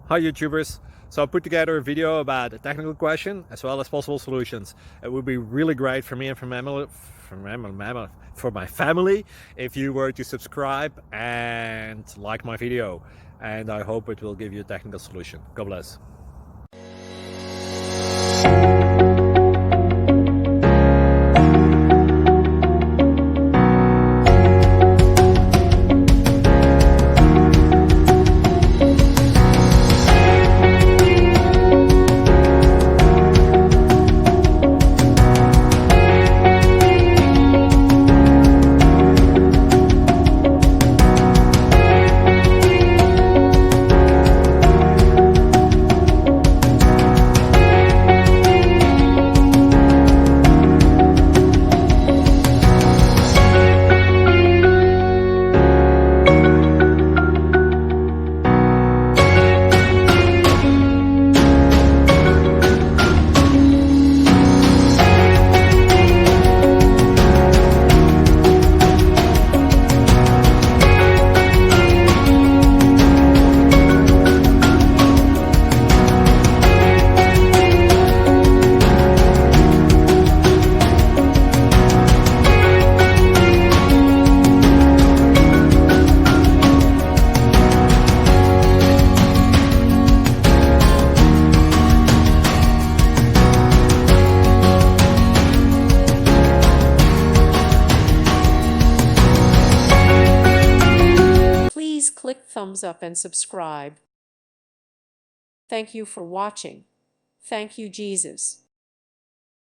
Hi YouTubers! So I put together a video about a technical question as well as possible solutions. It would be really great for me and for my family if you were to subscribe and like my video, and I hope it will give you a technical solution. God bless. Please click thumbs up and subscribe. Thank you for watching. Thank you, Jesus.